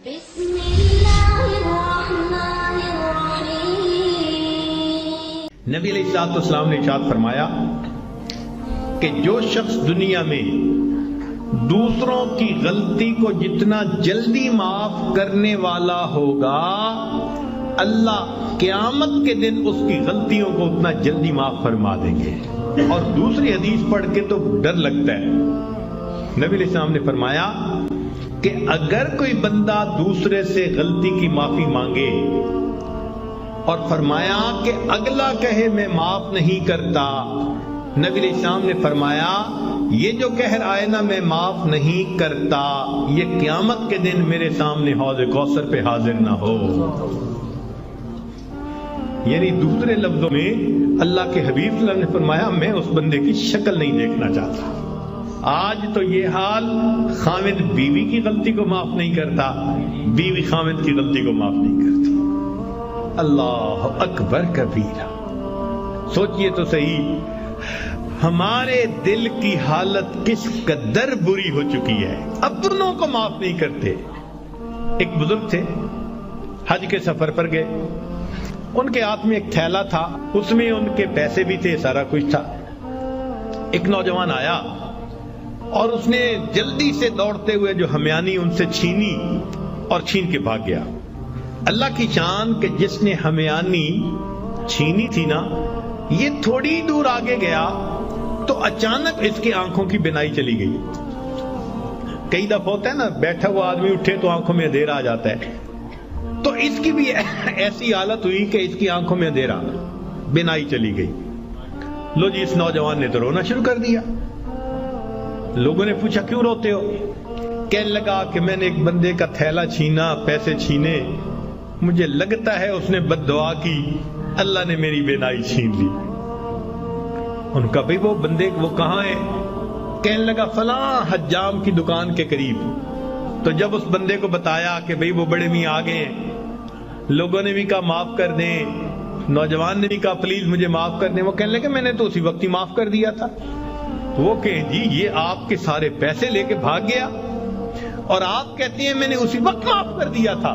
بسم اللہ الرحمن الرحیم۔ نبی علیہ الصلوۃ والسلام نے ارشاد فرمایا کہ جو شخص دنیا میں دوسروں کی غلطی کو جتنا جلدی معاف کرنے والا ہوگا، اللہ قیامت کے دن اس کی غلطیوں کو اتنا جلدی معاف فرما دیں گے۔ اور دوسری حدیث پڑھ کے تو ڈر لگتا ہے۔ نبی علیہ السلام نے فرمایا کہ اگر کوئی بندہ دوسرے سے غلطی کی معافی مانگے اور فرمایا کہ اگلا کہے میں معاف نہیں کرتا، نبی علیہ السلام نے فرمایا یہ جو کہہ رہا ہے نا میں معاف نہیں کرتا، یہ قیامت کے دن میرے سامنے حوض کوثر پہ حاضر نہ ہو۔ یعنی دوسرے لفظوں میں اللہ کے حبیب صلی اللہ علیہ وسلم نے فرمایا میں اس بندے کی شکل نہیں دیکھنا چاہتا۔ آج تو یہ حال، خامد بیوی کی غلطی کو معاف نہیں کرتا، بیوی خامد کی غلطی کو معاف نہیں کرتی۔ اللہ اکبر کبیرہ۔ سوچئے تو صحیح ہمارے دل کی حالت کس قدر بری ہو چکی ہے، اپنوں کو معاف نہیں کرتے۔ ایک بزرگ تھے، حج کے سفر پر گئے، ان کے ہاتھ میں ایک تھیلا تھا، اس میں ان کے پیسے بھی تھے، سارا کچھ تھا۔ ایک نوجوان آیا اور اس نے جلدی سے دوڑتے ہوئے جو ہمیانی ان سے چھینی اور چھین کے بھاگ گیا۔ اللہ کی شان کہ جس نے ہمیانی چھینی تھی نا، یہ تھوڑی دور آگے گیا تو اچانک اس کی آنکھوں کی بینائی چلی گئی۔ کئی دفعہ ہوتا ہے نا بیٹھا ہوا آدمی اٹھے تو آنکھوں میں اندھیرا آ جاتا ہے، تو اس کی بھی ایسی حالت ہوئی کہ اس کی آنکھوں میں اندھیرا، بینائی چلی گئی۔ لو جی، اس نوجوان نے تو رونا شروع کر دیا۔ لوگوں نے پوچھا کیوں روتے ہو؟ کہنے لگا کہ میں نے ایک بندے کا تھیلا چھینا، پیسے چھینے، مجھے لگتا ہے اس نے بد دعا کی، اللہ نے میری بینائی چھین لی۔ ان کا بھئی وہ بندے وہ کہاں ہے؟ کہنے لگا فلاں حجام کی دکان کے قریب۔ تو جب اس بندے کو بتایا کہ بھئی وہ بڑے میاں آگے ہیں، لوگوں نے بھی کہا معاف کر دیں، نوجوان نے بھی کہا پلیز مجھے معاف کر دیں، وہ کہنے لگے میں نے تو اسی وقت ہی معاف کر دیا تھا۔ وہ کہیں جی یہ آپ کے سارے پیسے لے کے بھاگ گیا اور آپ کہتے ہیں میں نے اسی وقت معاف کر دیا تھا۔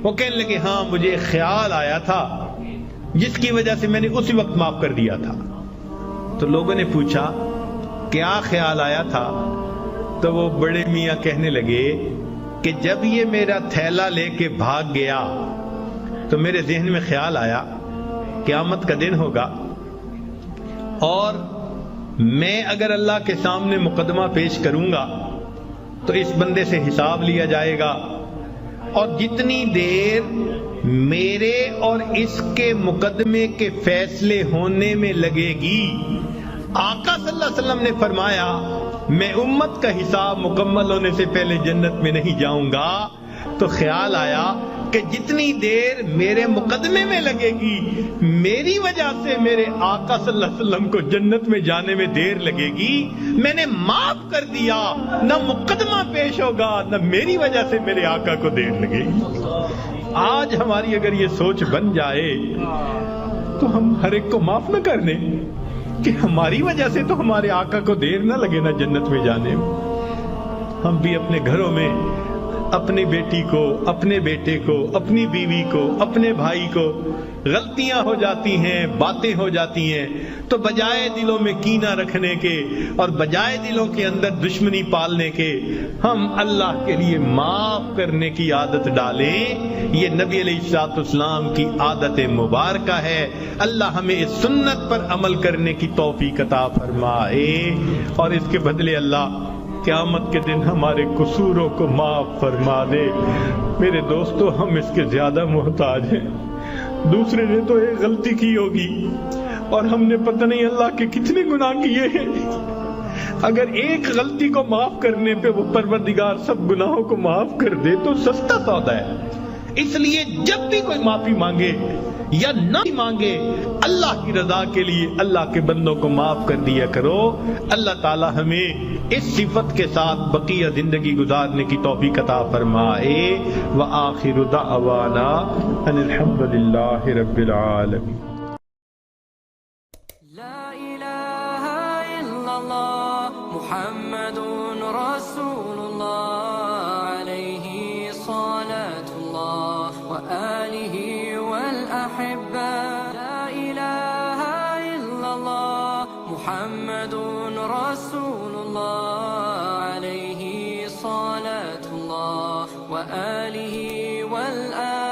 وہ کہنے لگے ہاں مجھے ایک خیال آیا تھا جس کی وجہ سے میں نے اسی وقت معاف کر دیا تھا۔ تو لوگوں نے پوچھا کیا خیال آیا تھا؟ تو وہ بڑے میاں کہنے لگے کہ جب یہ میرا تھیلا لے کے بھاگ گیا تو میرے ذہن میں خیال آیا قیامت کا دن ہوگا اور میں اگر اللہ کے سامنے مقدمہ پیش کروں گا تو اس بندے سے حساب لیا جائے گا، اور جتنی دیر میرے اور اس کے مقدمے کے فیصلے ہونے میں لگے گی، آقا صلی اللہ علیہ وسلم نے فرمایا میں امت کا حساب مکمل ہونے سے پہلے جنت میں نہیں جاؤں گا۔ تو خیال آیا کہ جتنی دیر میرے مقدمے میں لگے گی، میری وجہ سے میرے آقا صلی اللہ علیہ وسلم کو جنت میں جانے میں دیر لگے گی، میں نے معاف کر دیا، نہ مقدمہ پیش ہوگا نہ میری وجہ سے میرے آقا کو دیر لگے گی۔ آج ہماری اگر یہ سوچ بن جائے تو ہم ہر ایک کو معاف نہ کر دیں کہ ہماری وجہ سے تو ہمارے آقا کو دیر نہ لگے نا جنت میں جانے میں۔ ہم بھی اپنے گھروں میں اپنی بیٹی کو، اپنے بیٹے کو، اپنی بیوی کو، اپنے بھائی کو غلطیاں ہو جاتی ہیں، باتیں ہو جاتی ہیں، تو بجائے دلوں میں کینہ رکھنے کے اور بجائے دلوں کے اندر دشمنی پالنے کے، ہم اللہ کے لیے معاف کرنے کی عادت ڈالیں۔ یہ نبی علیہ الصلوۃ والسلام کی عادت مبارکہ ہے۔ اللہ ہمیں اس سنت پر عمل کرنے کی توفیق عطا فرمائے، اور اس کے بدلے اللہ قیامت کے دن ہمارے قصوروں کو معاف فرما دے۔ میرے دوستو، ہم اس کے زیادہ محتاج ہیں۔ دوسرے نے تو ایک غلطی کی ہوگی اور ہم نے پتہ نہیں اللہ کے کتنے گناہ کیے ہیں۔ اگر ایک غلطی کو معاف کرنے پہ وہ پروردگار سب گناہوں کو معاف کر دے تو سستا سودا ہے۔ اس لیے جب بھی کوئی معافی مانگے یا نہ مانگے، اللہ کی رضا کے لیے اللہ کے بندوں کو معاف کر دیا کرو۔ اللہ تعالی ہمیں اس صفت کے ساتھ بقیہ زندگی گزارنے کی توفیق عطا فرمائے۔ وآخر دعوانا ان الحمد للہ رب العالمین۔ لا الہ الا اللہ محمد رسول اللہ علیہ رسول الله عليه صلاة الله وآله والآل